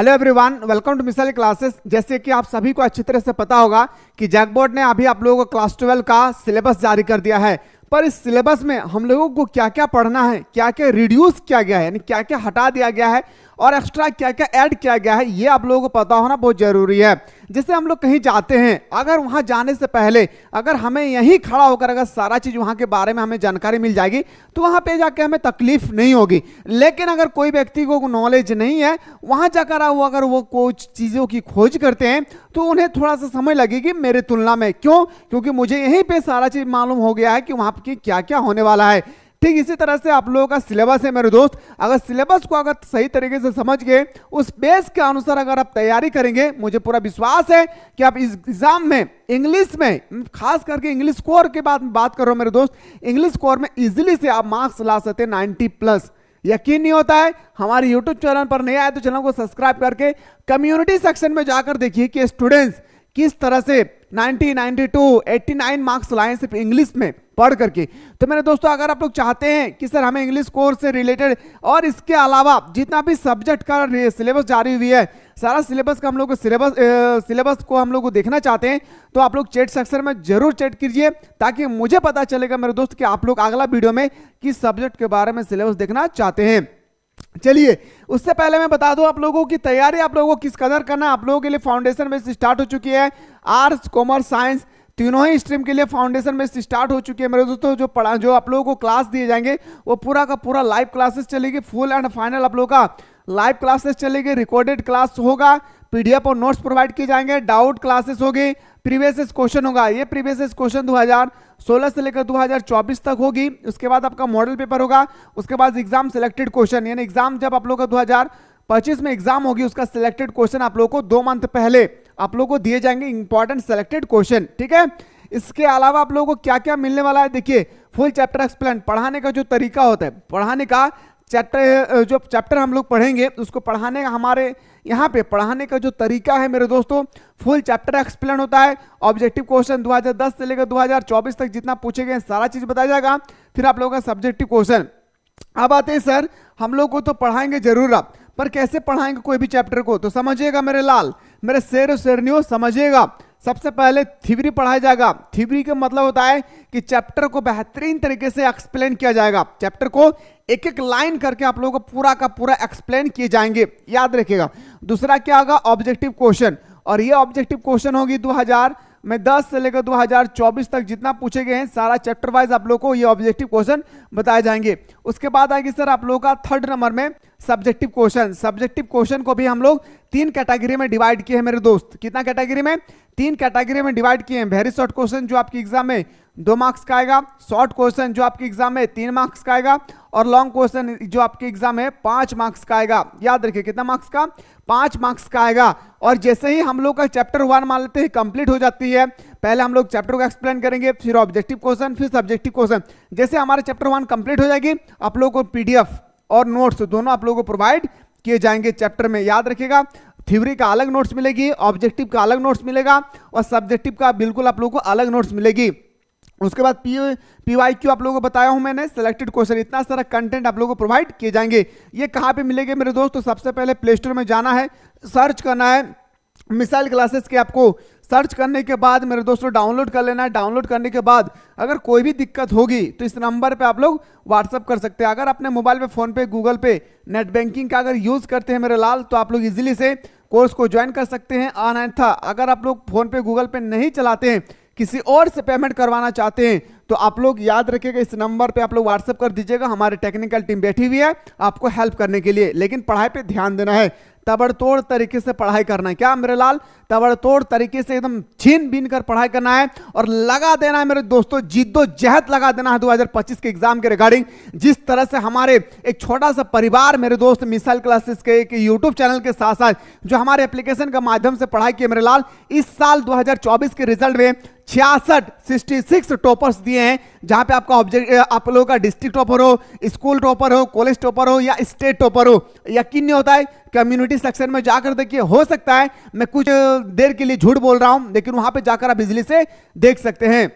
Hello everyone, welcome to missile classes. जैसे कि आप सभी को अच्छी तरह से पता होगा कि जैक बोर्ड ने अभी आप लोगों को क्लास 12 का सिलेबस जारी कर दिया है। पर इस सिलेबस में हम लोगों को क्या क्या पढ़ना है, क्या क्या रिड्यूस किया गया है, यानी क्या क्या हटा दिया गया है और एक्स्ट्रा क्या क्या ऐड किया गया है, ये आप लोगों को पता होना बहुत जरूरी है। जैसे हम लोग कहीं जाते हैं, अगर वहां जाने से पहले अगर हमें यहीं खड़ा होकर अगर सारा चीज वहां के बारे में हमें जानकारी मिल जाएगी तो वहां पे जाके हमें तकलीफ नहीं होगी। लेकिन अगर कोई व्यक्ति को नॉलेज नहीं है, वहां जाकर अगर वो कुछ चीजों की खोज करते हैं तो उन्हें थोड़ा सा समय लगेगी मेरे तुलना में। क्यों? क्योंकि मुझे यहीं पे सारा चीज मालूम हो गया है कि वहां की क्या क्या होने वाला है। ठीक इसी तरह से आप लोगों का सिलेबस है मेरे दोस्त। अगर सिलेबस को अगर सही तरीके से समझ गए, उस बेस के अनुसार अगर आप तैयारी करेंगे, मुझे पूरा विश्वास है कि आप इस एग्जाम में इंग्लिश में, खास करके इंग्लिश स्कोर के बात कर रहा हूं मेरे दोस्त, इंग्लिश स्कोर में इजीली से आप मार्क्स ला सकते हैं 90+। यकीन नहीं होता है? हमारे यूट्यूब चैनल पर नहीं आए तो चैनल को सब्सक्राइब करके कम्युनिटी सेक्शन में जाकर देखिए कि स्टूडेंट्स किस तरह से 90, 92, 89 मार्क्स लाए सिर्फ इंग्लिश में पढ़ करके। तो मेरे दोस्तों, अगर आप लोग चाहते हैं कि सर हमें इंग्लिश कोर्स से रिलेटेड और इसके अलावा जितना भी सब्जेक्ट का सिलेबस जारी हुई है, सारा सिलेबस का हम लोग सिलेबस को हम लोग देखना चाहते हैं, तो आप लोग चैट सेक्शन में जरूर चैट कीजिए ताकि मुझे पता चलेगा मेरे दोस्त कि आप लोग अगला वीडियो में किस सब्जेक्ट के बारे में सिलेबस देखना चाहते हैं। चलिए, उससे पहले मैं बता दूं आप लोगों की तैयारी आप लोगों को किस कदर करना है। आप लोगों के लिए फाउंडेशन बेस स्टार्ट हो चुकी है। आर्ट्स, कॉमर्स, साइंस तीनों ही स्ट्रीम के लिए फाउंडेशन बेस स्टार्ट हो चुकी है मेरे दोस्तों। जो आप लोगों को क्लास दिए जाएंगे वो पूरा का पूरा लाइव क्लासेस चलेगी, फुल एंड फाइनल आप लोगों का लाइव क्लासेस चलेगी, रिकॉर्डेड क्लास होगा, पीडीएफ और नोट्स प्रोवाइड किए जाएंगे, डाउट क्लासेस होगी, प्रीवियस क्वेश्चन होगा। ये प्रीवियस क्वेश्चन 2016 से लेकर 2024 तक होगी। उसके बाद आपका मॉडल पेपर होगा। उसके बाद एग्जाम सिलेक्टेड क्वेश्चन, यानी एग्जाम जब आप लोग का 2025 में एग्जाम होगी, उसका सिलेक्टेड क्वेश्चन आप लोग को 2 मंथ पहले आप लोग को दिए जाएंगे, इंपॉर्टेंट सिलेक्टेड क्वेश्चन। ठीक है, इसके अलावा आप लोगों को क्या क्या मिलने वाला है, देखिए फुल चैप्टर एक्सप्लेन, पढ़ाने का जो तरीका होता है, पढ़ाने का जो चैप्टर हम लोग पढ़ेंगे उसको पढ़ाने का हमारे यहाँ पे पढ़ाने का जो तरीका है मेरे दोस्तों, फुल चैप्टर एक्सप्लेन होता है। ऑब्जेक्टिव क्वेश्चन 2010 से लेकर 2024 तक जितना पूछे गए सारा चीज बताया जाएगा। फिर आप लोगों का सब्जेक्टिव क्वेश्चन। अब आते हैं सर, हम लोग को तो पढ़ाएंगे जरूर आप, पर कैसे पढ़ाएंगे कोई भी चैप्टर को, तो समझिएगा मेरे लाल, मेरे शेर शेरनियों, समझिएगा। सबसे पहले थ्योरी पढ़ाया जाएगा। थ्योरी का मतलब होता है कि चैप्टर को बेहतरीन तरीके से एक्सप्लेन किया जाएगा। चैप्टर को एक एक लाइन करके आप लोगों को पूरा का पूरा एक्सप्लेन किए जाएंगे, याद रखिएगा। दूसरा क्या होगा, ऑब्जेक्टिव क्वेश्चन, और ये ऑब्जेक्टिव क्वेश्चन होगी 2010 से लेकर 2024 तक जितना पूछे गए हैं सारा चैप्टर वाइज आप लोग को ये ऑब्जेक्टिव क्वेश्चन बताए जाएंगे। उसके बाद आएगी सर आप लोगों का 3rd नंबर में सब्जेक्टिव क्वेश्चन। सब्जेक्टिव क्वेश्चन को भी हम लोग 3 कैटेगरी में डिवाइड किए हैं मेरे दोस्त। कितना कैटेगरी में? 3 कैटेगरी में डिवाइड किए हैं। वेरी शॉर्ट क्वेश्चन जो आपकी एग्जाम में 2 मार्क्स का आएगा, शॉर्ट क्वेश्चन जो आपके एग्जाम में 3 मार्क्स का आएगा, और लॉन्ग क्वेश्चन जो आपके एग्जाम में 5 मार्क्स का आएगा। याद रखिए कितना मार्क्स का? 5 मार्क्स का आएगा। और जैसे ही हम लोग का चैप्टर 1 मान लेते हैं कंप्लीट हो जाती है, पहले हम लोग चैप्टर को एक्सप्लेन करेंगे, फिर ऑब्जेक्टिव क्वेश्चन, फिर सब्जेक्टिव क्वेश्चन। जैसे हमारे चैप्टर 1 कंप्लीट हो जाएगी, आप लोगों को पीडीएफ और नोट्स दोनों आप लोगों को प्रोवाइड किए जाएंगे चैप्टर में। याद रखिएगा, थ्योरी का अलग नोट्स मिलेगी, ऑब्जेक्टिव का अलग नोट्स मिलेगा, और सब्जेक्टिव का बिल्कुल आप लोगों को अलग नोट्स मिलेगी। उसके बाद पीवाईक्यू आप लोगों को बताया हूं मैंने, सिलेक्टेड क्वेश्चन, इतना सारा कंटेंट आप लोगों को प्रोवाइड किए जाएंगे। ये कहां पे मिलेंगे मेरे दोस्त? तो सबसे पहले प्ले स्टोर में जाना है, सर्च करना है मिसाइल क्लासेस के। आपको सर्च करने के बाद मेरे दोस्तों डाउनलोड कर लेना है। डाउनलोड करने के बाद अगर कोई भी दिक्कत होगी तो इस नंबर पे आप लोग व्हाट्सअप कर सकते हैं। अगर अपने मोबाइल पे, फोन पे, गूगल पे, नेट बैंकिंग का अगर यूज करते हैं मेरे लाल, तो आप लोग इजीली से कोर्स को ज्वाइन कर सकते हैं। अन्यथा अगर आप लोग फोन पे, गूगल पे नहीं चलाते हैं, किसी और से पेमेंट करवाना चाहते हैं, तो आप लोग याद रखिएगा इस नंबर पे आप लोग व्हाट्सएप कर दीजिएगा। हमारी टेक्निकल टीम बैठी हुई है आपको हेल्प करने के लिए। लेकिन पढ़ाई पे ध्यान देना है, तबड़तोड़ तरीके से पढ़ाई करना है। क्या मेरे लाल? तबड़तोड़ तरीके से एकदम छीन बीन कर पढ़ाई करना है और लगा देना है मेरे दोस्तों, जिद्दोजहद लगा देना है 2025 के एग्जाम के रिगार्डिंग। जिस तरह से हमारे एक छोटा सा परिवार मेरे दोस्त मिसाइल क्लासेस के एक यूट्यूब चैनल के साथ साथ जो हमारे एप्लीकेशन के माध्यम से पढ़ाई किए मेरे लाल, इस साल 2024 के रिजल्ट में 66 टॉपर्स दिए हैं, जहां पे आपका आप लोगों का डिस्ट्रिक्ट टॉपर हो, स्कूल टॉपर हो, कॉलेज टॉपर हो या स्टेट टॉपर हो। यकीन नहीं होता है, कम्युनिटी सेक्शन में जाकर देखिए, हो सकता है मैं कुछ देर के लिए झूठ बोल रहा हूं, लेकिन वहां पे जाकर आप बिजली से देख सकते हैं।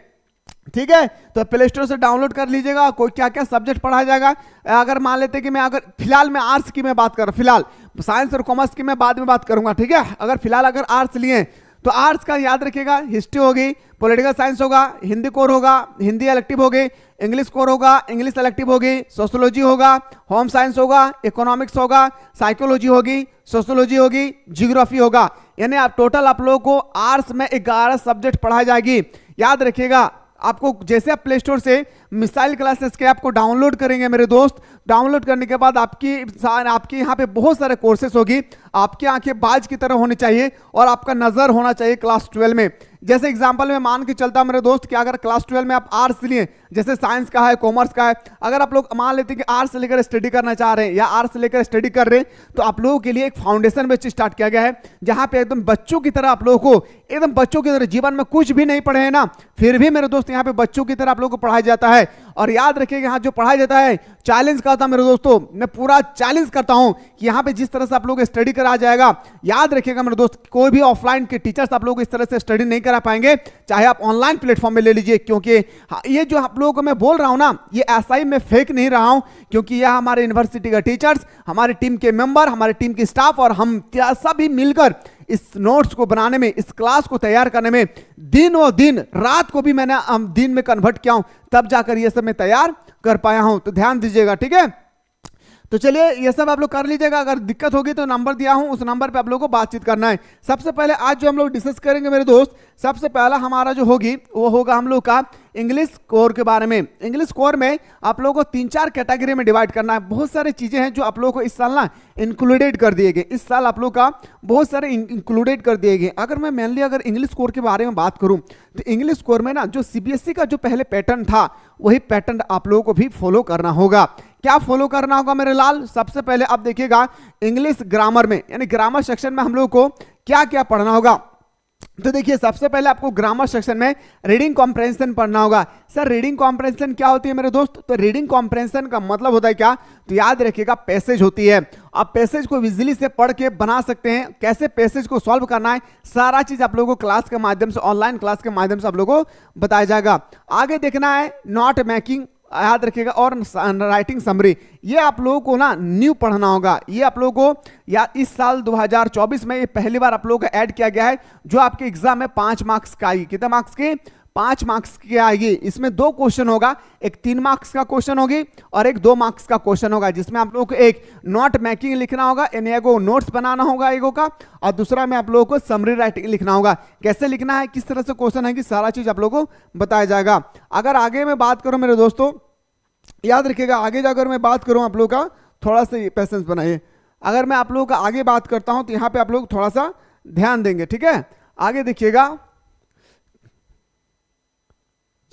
ठीक है, तो प्ले स्टोर से डाउनलोड कर लीजिएगा। कोई क्या क्या सब्जेक्ट पढ़ाया जाएगा, अगर मान लेते कि मैं अगर फिलहाल मैं आर्ट्स की मैं बात कर रहा हूं, फिलहाल साइंस और कॉमर्स की मैं बाद में बात करूंगा, ठीक है। अगर फिलहाल अगर आर्ट्स लिए तो आर्ट्स का याद रखिएगा, हिस्ट्री होगी, पॉलिटिकल साइंस होगा, हिंदी कोर होगा, हिंदी इलेक्टिव होगी, इंग्लिश कोर होगा, इंग्लिश इलेक्टिव होगी, सोशियोलॉजी होगा, होम साइंस होगा, इकोनॉमिक्स होगा, साइकोलॉजी होगी, सोशियोलॉजी होगी, जियोग्राफी होगा। यानी आप टोटल आप लोगों को आर्ट्स में 11 सब्जेक्ट पढ़ाई जाएगी। याद रखिएगा, आपको जैसे आप प्ले स्टोर से मिसाइल क्लासेस के ऐप को डाउनलोड करेंगे मेरे दोस्त, डाउनलोड करने के बाद आपकी यहाँ पे बहुत सारे कोर्सेस होगी। आपकी आंखें बाज की तरह होनी चाहिए और आपका नजर होना चाहिए क्लास 12 में। जैसे एग्जांपल में मान के चलता हूं मेरे दोस्त कि अगर क्लास 12 में आप आर्ट्स लिए, जैसे साइंस का है, कॉमर्स का है, अगर आप लोग मान लेते हैं कि आर्ट्स लेकर स्टडी करना चाह रहे हैं या आर्ट्स लेकर स्टडी कर रहे हैं, तो आप लोगों के लिए एक फाउंडेशन बैच स्टार्ट किया गया है, जहां पे एकदम बच्चों की तरह आप लोगों को, एकदम बच्चों की तरह, जीवन में कुछ भी नहीं पढ़े हैं ना, फिर भी मेरे दोस्त यहाँ पे बच्चों की तरह आप लोगों को पढ़ाया जाता है। और याद रखिएगा, यहाँ जो पढ़ाया जाता है चैलेंज करता मेरे दोस्तों, मैं पूरा चैलेंज करता हूं कि यहाँ पे जिस तरह से आप लोग स्टडी करा जाएगा, याद रखिएगा मेरे दोस्त, कोई भी ऑफलाइन के टीचर्स आप लोग इस तरह से स्टडी नहीं करा पाएंगे, चाहे आप ऑनलाइन प्लेटफॉर्म में ले लीजिए। क्योंकि ये जो आप लोगों को मैं बोल रहा हूं ना, ये ऐसा ही मैं फेक नहीं रहा हूं, क्योंकि यह हमारे यूनिवर्सिटी का टीचर्स, हमारी टीम के मेंबर, हमारी टीम की स्टाफ और हम सभी मिलकर इस नोट्स को बनाने में, इस क्लास को तैयार करने में दिन और दिन रात को भी मैंने दिन में कन्वर्ट किया हूं, तब जाकर ये सब मैं तैयार कर पाया हूं। तो ध्यान दीजिएगा, ठीक है। तो चलिए ये सब आप लोग कर लीजिएगा। अगर दिक्कत होगी तो नंबर दिया हूं, उस नंबर पे आप लोगों को बातचीत करना है। सबसे पहले आज जो हम लोग डिस्कस करेंगे मेरे दोस्त, सबसे पहला हमारा जो होगी वो होगा हम लोग का इंग्लिश कोर के बारे में। इंग्लिश कोर में आप लोगों को 3-4 कैटेगरी में डिवाइड करना है। बहुत सारी चीजें हैं जो आप लोगों को इस साल ना इंक्लूडेड कर दिए गए, इस साल आप लोग का बहुत सारे इंक्लूडेड कर दिए गए। अगर मैं मेनली अगर इंग्लिश कोर के बारे में बात करूं तो इंग्लिश कोर में ना जो सीबीएसई का जो पहले पैटर्न था, वही पैटर्न आप लोगों को भी फॉलो करना होगा। क्या फॉलो करना होगा मेरे लाल? सबसे पहले आप देखिएगा इंग्लिश ग्रामर में, यानी ग्रामर सेक्शन में हम लोग को क्या क्या पढ़ना होगा। तो देखिए सबसे पहले आपको ग्रामर सेक्शन में रीडिंग कॉम्प्रेंशन पढ़ना होगा। सर रीडिंग कॉम्प्रेंशन क्या होती है मेरे दोस्त? तो रीडिंग कॉम्प्रेंशन का मतलब होता है क्या? तो याद रखिएगा पैसेज होती है। आप पैसेज को विजुअली से पढ़ के बना सकते हैं, कैसे पैसेज को सॉल्व करना है, सारा चीज आप लोगों को क्लास के माध्यम से, ऑनलाइन क्लास के माध्यम से आप लोगों को बताया जाएगा। आगे देखना है नोट मेकिंग, याद रखिएगा, और राइटिंग समरी, ये आप लोगों को ना न्यू पढ़ना होगा। ये आप लोगों को या इस साल 2024 में ये पहली बार आप लोगों को ऐड किया गया है, जो आपके एग्जाम में 5 मार्क्स का आएगी। कितने मार्क्स की? 5 मार्क्स की आएगी। इसमें 2 क्वेश्चन होगा, एक 3 मार्क्स का क्वेश्चन होगी और एक 2 मार्क्स का क्वेश्चन होगा, जिसमें आप लोगों को एक नोट मेकिंग लिखना होगा, यानी एगो नोट्स बनाना होगा एगो का, और दूसरा में आप लोगों को समरी राइटिंग लिखना होगा। कैसे लिखना है, किस तरह से क्वेश्चन है, कि सारा चीज आप लोगों को बताया जाएगा। अगर आगे मैं बात करूं मेरे दोस्तों, याद रखिएगा, आगे जाकर मैं बात करूं आप लोगों का, थोड़ा सा पेशेंस बनाइए। अगर मैं आप लोगों का आगे बात करता हूं तो यहां पे आप लोग थोड़ा सा ध्यान देंगे, ठीक है। आगे देखिएगा,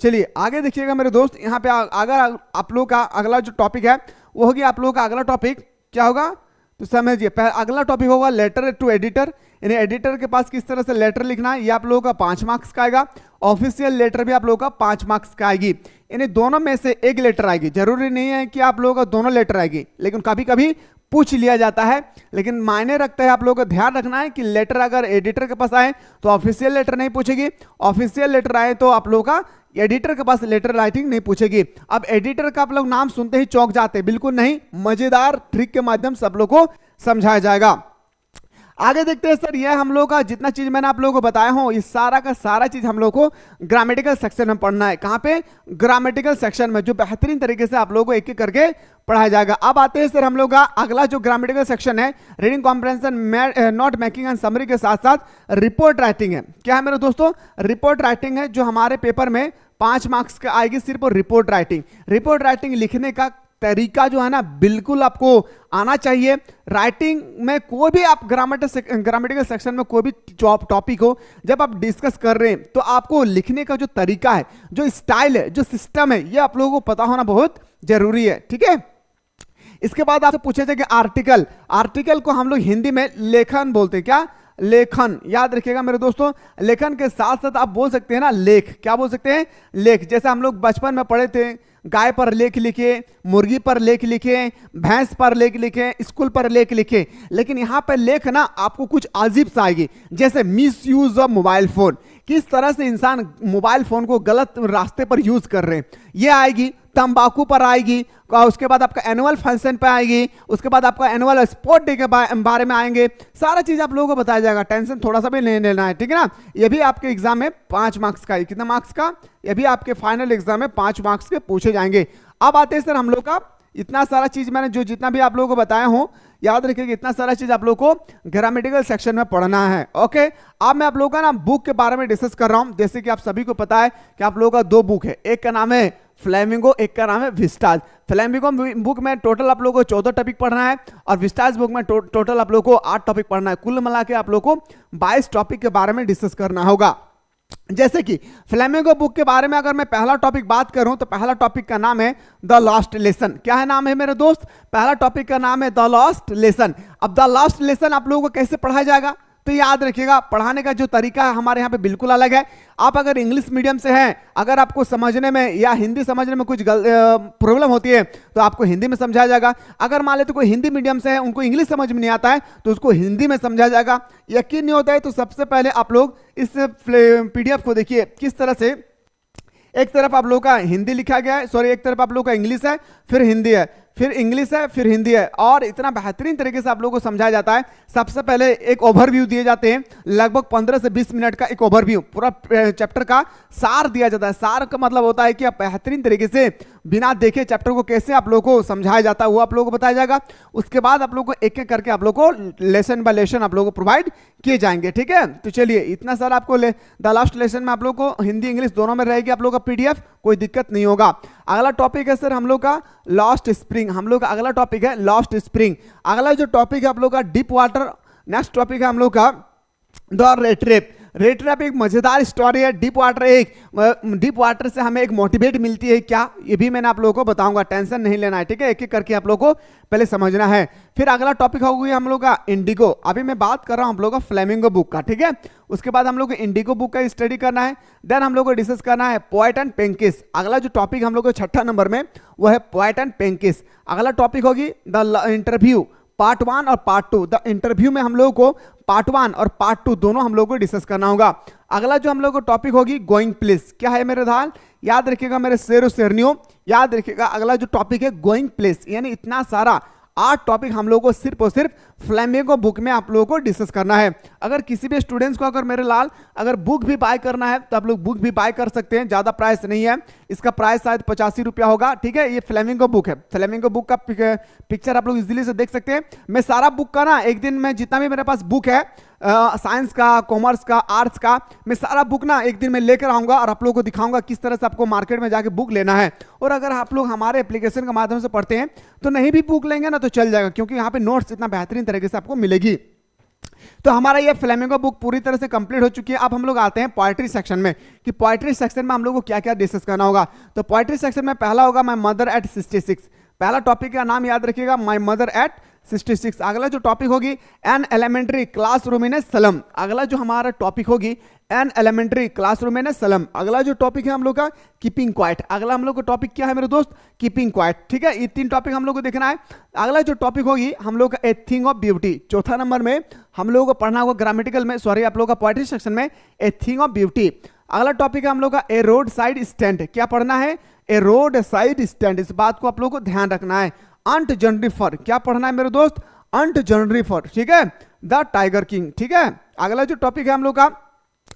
चलिए आगे देखिएगा मेरे दोस्त, यहां पे अगर आप लोग का अगला जो टॉपिक है वो होगी, आप लोगों का अगला टॉपिक क्या होगा तो समझिए। अगला टॉपिक होगा लेटर टू एडिटर, यानी एडिटर के पास किस तरह से लेटर लिखना है, ये आप लोगों का 5 मार्क्स का आएगा। ऑफिशियल लेटर भी आप लोगों का 5 मार्क्स का आएगी, यानी दोनों में से एक लेटर आएगी। जरूरी नहीं है कि आप लोगों का दोनों लेटर आएगी, लेकिन कभी कभी पूछ लिया जाता है, लेकिन मायने रखता है। आप लोगों को ध्यान रखना है कि लेटर अगर एडिटर के पास आए तो ऑफिशियल लेटर नहीं पूछेगी, ऑफिशियल लेटर आए तो आप लोगों का एडिटर के पास लेटर राइटिंग नहीं पूछेगी। अब एडिटर का आप लोग नाम सुनते ही चौंक जाते हैं, बिल्कुल नहीं, मजेदार ट्रिक के माध्यम से आप लोग को समझाया जाएगा। आगे देखते हैं सर, यह हम लोग का जितना चीज मैंने आप लोगों को बताया हूं, इस सारा का सारा चीज हम लोग को ग्रामेटिकल सेक्शन में पढ़ना है। कहां पे? ग्रामेटिकल सेक्शन में, जो बेहतरीन तरीके से आप लोगों को एक एक करके पढ़ाया जाएगा। अब आते हैं सर हम लोग का अगला जो ग्रामेटिकल सेक्शन है, reading comprehension, note making and summary के साथ साथ रिपोर्ट राइटिंग है। क्या है मेरे दोस्तों? रिपोर्ट राइटिंग है, जो हमारे पेपर में 5 मार्क्स का आएगी सिर्फ रिपोर्ट राइटिंग। रिपोर्ट राइटिंग लिखने का तरीका जो है ना, बिल्कुल आपको आना चाहिए। राइटिंग में कोई भी आप ग्रामेटिकल सेक्शन में कोई भी टॉपिक हो, जब आप डिस्कस कर रहे हैं तो आपको लिखने का जो तरीका है, जो स्टाइल है, जो सिस्टम है, ये आप लोगों को पता होना बहुत जरूरी है, ठीक है। इसके बाद आपसे पूछे थे कि आर्टिकल, आर्टिकल को हम लोग हिंदी में लेखन बोलते हैं। क्या? लेखन। याद रखिएगा मेरे दोस्तों, लेखन के साथ साथ आप बोल सकते हैं ना लेख। क्या बोल सकते हैं? लेख। जैसे हम लोग बचपन में पढ़े थे, गाय पर लेख लिखे, मुर्गी पर लेख लिखे, भैंस पर लेख लिखे, स्कूल पर लेख लिखे, लेकिन यहां पर लेख ना आपको कुछ अजीब सा आएगी, जैसे miss use of mobile phone, किस तरह से इंसान मोबाइल फोन को गलत रास्ते पर यूज कर रहे हैं, ये आएगी। तंबाकू पर आएगी, उसके बाद आपका एनुअल फंक्शन पे आएगी, उसके बाद आपका एनुअल स्पोर्ट डे के बारे में आएंगे, सारा चीज आप लोगों को बताया जाएगा, टेंशन थोड़ा सा भी नहीं लेना है, ठीक है ना। ये भी आपके एग्जाम में 5 मार्क्स का, कितना मार्क्स का, ये भी आपके फाइनल एग्जाम में 5 मार्क्स के पूछे जाएंगे। अब आते हैं सर हम लोग का, इतना सारा चीज मैंने जो जितना भी आप लोगों को बताया हूं, याद रखिएगा इतना सारा चीज आप लोगों को ग्रामेटिकल सेक्शन में पढ़ना है। ओके, अब मैं आप लोगों का ना बुक के बारे में डिस्कस कर रहा हूं। जैसे कि आप सभी को पता है कि आप लोगों का 2 बुक है, एक का नाम है फ्लेमिंगो, एक का नाम है विस्टाज। फ्लेमिंगो बुक में टोटल आप लोगों को 14 टॉपिक पढ़ना है और विस्टाज बुक में टोटल आप लोगों को 8 टॉपिक पढ़ना है। कुल मिला के आप लोगों को 22 टॉपिक के बारे में डिस्कस करना होगा। जैसे कि फ्लेमिंगो बुक के बारे में अगर मैं पहला टॉपिक बात करूं तो पहला टॉपिक का नाम है द लास्ट लेसन। क्या है नाम है मेरे दोस्त? पहला टॉपिक का नाम है द लास्ट लेसन। अब द लास्ट लेसन आप लोगों को कैसे पढ़ाया जाएगा, तो याद रखिएगा पढ़ाने का जो तरीका है हमारे यहाँ पे बिल्कुल अलग है। आप अगर इंग्लिश मीडियम से हैं, अगर आपको समझने में या हिंदी समझने में कुछ प्रॉब्लम होती है तो आपको हिंदी में समझाया जाएगा। अगर मान लेते कोई हिंदी मीडियम से है, उनको इंग्लिश समझ में नहीं आता है तो उसको हिंदी में समझाया जाएगा। यकीन नहीं होता है तो सबसे पहले आप लोग इस PDF को देखिए किस तरह से, एक तरफ आप लोग का हिंदी लिखा गया है, सॉरी एक तरफ आप लोग का इंग्लिश है, फिर हिंदी है, फिर इंग्लिश है, फिर हिंदी है, और इतना बेहतरीन तरीके से आप लोगों को समझाया जाता है। सबसे पहले एक ओवरव्यू दिए जाते हैं, लगभग 15 से 20 मिनट का एक ओवरव्यू, पूरा चैप्टर का सार दिया जाता है। सार का मतलब होता है कि आप बेहतरीन तरीके से बिना देखे चैप्टर को कैसे आप लोगों को समझाया जाता है वो आप लोगों को बताया जाएगा। उसके बाद आप लोगों को एक एक करके आप लोगों को लेसन बाय लेसन आप लोगों को प्रोवाइड किए जाएंगे, ठीक है। तो चलिए इतना सारा आपको द लास्ट लेसन में आप लोगों को हिंदी इंग्लिश दोनों में रहेगी आप लोगों का PDF, कोई दिक्कत नहीं होगा। अगला टॉपिक है सर हम लोग का लास्ट स्प्रिंग। हम लोग का अगला टॉपिक है लास्ट स्प्रिंग। अगला जो टॉपिक है आप लोग का डीप वाटर। नेक्स्ट टॉपिक है हम लोग का the red trap. Red trap एक मजेदार स्टोरी है। डीप वाटर से हमें एक मोटिवेट मिलती है क्या, ये भी मैंने आप लोगों को बताऊंगा, टेंशन नहीं लेना है, ठीक है। एक एक करके आप लोगों को पहले समझना है। फिर अगला टॉपिक होगा हम लोग का इंडिगो। अभी मैं बात कर रहा हूं हम लोग का फ्लेमिंगो बुक का, ठीक है। उसके बाद हम लोग को इंडिगो बुक का स्टडी करना है। देन हम लोग को डिस्कस करना है पोएट एंड पेंकिस। अगला जो टॉपिक हम लोग को 6ठा नंबर में वो है पोएट एंड पेंकिस। अगला टॉपिक होगी द इंटरव्यू पार्ट 1 और पार्ट 2। द इंटरव्यू में हम लोगों को पार्ट 1 और पार्ट 2 दोनों हम लोगों को डिस्कस करना होगा। अगला जो हम लोग को टॉपिक होगी गोइंग प्लेस। क्या है मेरे दाल, याद रखिएगा मेरे शेर शेरनियों, याद रखिएगा अगला जो टॉपिक है गोइंग प्लेस। यानी इतना सारा 8 टॉपिक हम लोगों को सिर्फ और सिर्फ फ्लेमिंगो बुक में आप लोगों को डिस्कस करना है। अगर किसी भी स्टूडेंट्स को अगर मेरे लाल अगर बुक भी बाय करना है तो आप लोग बुक भी बाय कर सकते हैं, ज्यादा प्राइस नहीं है, इसका प्राइस शायद 85 रुपया होगा, ठीक है। ये फ्लेमिंगो बुक है। फ्लेमिंगो बुक का पिक्चर आप लोग इजीली से देख सकते हैं। मैं सारा बुक का ना एक दिन में जितना भी मेरे पास बुक है साइंस का, कॉमर्स का, आर्ट्स का, मैं सारा बुक ना एक दिन में लेकर आऊंगा और आप लोगों को दिखाऊंगा किस तरह से आपको मार्केट में जाके बुक लेना है। और अगर आप लोग हमारे एप्लीकेशन के माध्यम से पढ़ते हैं तो नहीं भी बुक लेंगे ना तो चल जाएगा, क्योंकि यहाँ पे नोट्स इतना बेहतरीन तरीके से आपको मिलेगी। तो हमारा ये फ्लेमिंगो बुक पूरी तरह से कंप्लीट हो चुकी है। अब हम लोग आते हैं पोएट्री सेक्शन में कि पोएट्री सेक्शन में हम लोग को क्या क्या डिस्कस करना होगा। तो पोएट्री सेक्शन में पहला होगा माय मदर एट 66। पहला टॉपिक का नाम याद रखिएगा माय मदर एट 66। अगला जो टॉपिक होगी एन एलिमेंट्री क्लासरूम इन सलम। अगला जो हमारा टॉपिक होगी एन एलिमेंट्री क्लासरूम इन सलम। अगला जो टॉपिक है हम लोग का कीपिंग क्वाइट। अगला हम लोग का टॉपिक क्या है मेरे दोस्त, कीपिंग क्वाइट, ठीक है। ये 3 टॉपिक हम लोग को देखना है। अगला जो टॉपिक होगी हम लोग का ए थिंग ऑफ ब्यूटी। चौथा नंबर में हम लोग को पढ़ना होगा ग्रामेटिकल में, सॉरी आप लोग का पोएट्री सेक्शन में ए थिंग ऑफ ब्यूटी। अगला टॉपिक है हम लोग का ए रोड साइड स्टैंड। क्या पढ़ना है, ए रोड साइड स्टैंड, इस बात को आप लोग को ध्यान रखना है। अंट जनरिफर, क्या पढ़ना है मेरे दोस्त, अंट जनरिफर, ठीक है। द टाइगर किंग, ठीक है। अगला जो टॉपिक है हम लोग का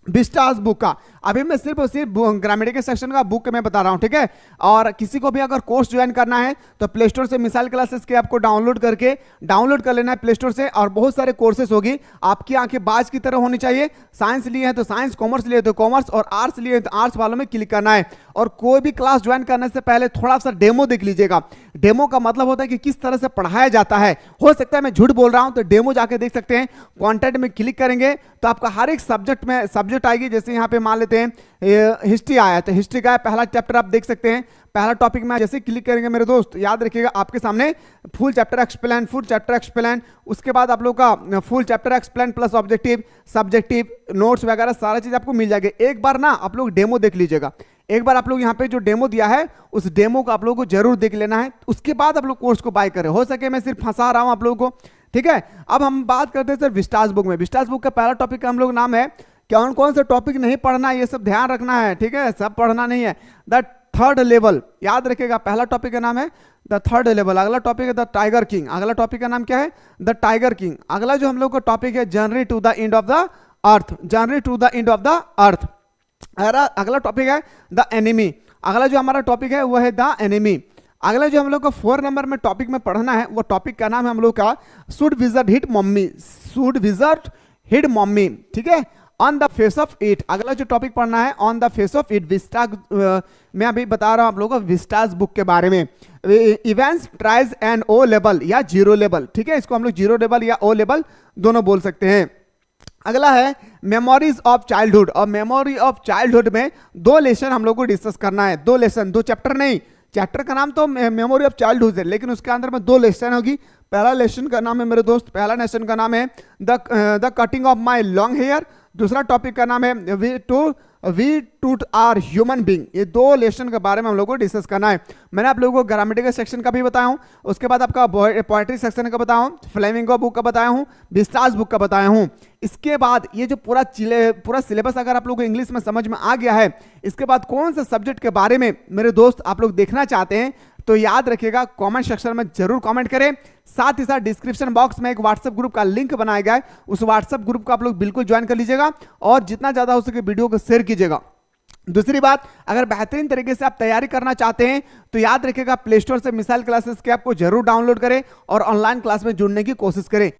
विस्टाज बुक का। अभी मैं सिर्फ और सिर्फ ग्रामेटिकल सेक्शन का बुक मैं बता रहा हूं, ठीक है। और किसी को भी अगर कोर्स ज्वाइन करना है तो प्ले स्टोर से मिसाइल क्लासेस के आपको डाउनलोड कर लेना है प्ले स्टोर से, और बहुत सारे कोर्सेज होगी। आपकी आंखें बाज की तरह होनी चाहिए। साइंस लिए है तो साइंस, कॉमर्स लिए तो कॉमर्स, और आर्ट्स लिए तो आर्ट्स वालों में क्लिक करना है। और कोई भी क्लास ज्वाइन करने से पहले थोड़ा सा डेमो देख लीजिएगा। डेमो का मतलब होता है कि किस तरह से पढ़ाया जाता है। हो सकता है मैं झूठ बोल रहा हूं, तो डेमो जाके देख सकते हैं। कंटेंट में क्लिक करेंगे तो आपका हर एक सब्जेक्ट आएगी। जैसे यहाँ पे मान लेते हैं हिस्ट्री आया, तो हिस्ट्री का पहला चैप्टर आप देख सकते हैं। पहला टॉपिक में जैसे क्लिक करेंगे मेरे दोस्त, याद रखिएगा आपके सामने फुल चैप्टर एक्सप्लेन, उसके बाद आप लोग का full chapter explain plus objective, subjective, notes वगैरह सारा चीज आपको मिल जाएगा। एक बार ना आप लोग डेमो देख लीजिएगा, एक बार आप लोग यहाँ पे जो डेमो दिया है उस डेमो को आप लोगों को जरूर देख लेना है, उसके बाद आप लोग कोर्स को बाय करें। हो सके मैं सिर्फ फंसा रहा हूँ आप लोगों को, ठीक है। अब हम बात करते हैं सर विस्टास बुक में। विस्टास बुक का पहला टॉपिक का हम लोग नाम है, कौन कौन सा टॉपिक नहीं पढ़ना है ये सब ध्यान रखना है, ठीक है, सब पढ़ना नहीं है। द थर्ड लेवल याद रखेगा, पहला टॉपिक का नाम है द थर्ड लेवल। अगला टॉपिक है द टाइगर किंग। अगला टॉपिक का नाम क्या है? The tiger king. अगला जो हम लोग का टॉपिक है journey to the end of the earth. Journey to the end of the earth. अगला टॉपिक है द एनिमी। अगला जो हमारा टॉपिक है वो है द एनिमी। अगला जो हम लोग को 4 नंबर में टॉपिक में पढ़ना है वो टॉपिक का नाम है हम लोग का should visit hit mummy. Should visit hit mummy, ठीक है, on the face of it. अगला जो टॉपिक पढ़ना है on the face of it. Vistas मैं अभी बता रहा हूं आप लोगों को विस्टास बुक के बारे में। Events tries and O level या जीरो लेवल, ठीक है, इसको हम लोग जीरो लेवल या ओ लेवल दोनों बोल सकते हैं। अगला है मेमोरीज ऑफ चाइल्डहुड। और मेमोरी ऑफ चाइल्डहुड में 2 लेसन हम लोग को डिस्कस करना है। 2 लेसन, 2 चैप्टर नहीं, चैप्टर का नाम तो मेमोरी ऑफ चाइल्डहुड है लेकिन उसके अंदर में 2 लेसन होगी। पहला लेसन का नाम है मेरे दोस्त, पहला लेसन का नाम है the cutting of my long hair. दूसरा टॉपिक का नाम है we too are human being. ये 2 लेसन के बारे में हम लोग को डिस्कस करना है। मैंने आप लोगों को ग्रामेटिकल सेक्शन का भी बताया हूँ, उसके बाद आपका पोएट्री सेक्शन का बताया हूँ, फ्लेमिंगो बुक का बताया हूँ, विस्टास बुक का बताया हूँ। इसके बाद ये जो पूरा सिलेबस अगर आप लोगों को इंग्लिश में समझ में आ गया है, इसके बाद कौन से सब्जेक्ट के बारे में मेरे दोस्त आप लोग देखना चाहते हैं तो याद रखिएगा कमेंट सेक्शन में जरूर कमेंट करें। साथ ही साथ डिस्क्रिप्शन बॉक्स में एक व्हाट्सएप ग्रुप का लिंक बनाया गया है, उस व्हाट्सएप ग्रुप को आप लोग बिल्कुल ज्वाइन कर लीजिएगा और जितना ज्यादा हो सके वीडियो को शेयर कीजिएगा। दूसरी बात, अगर बेहतरीन तरीके से आप तैयारी करना चाहते हैं तो याद रखिएगा प्ले स्टोर से मिसाइल क्लासेस के ऐप को जरूर डाउनलोड करें और ऑनलाइन क्लास में जुड़ने की कोशिश करें।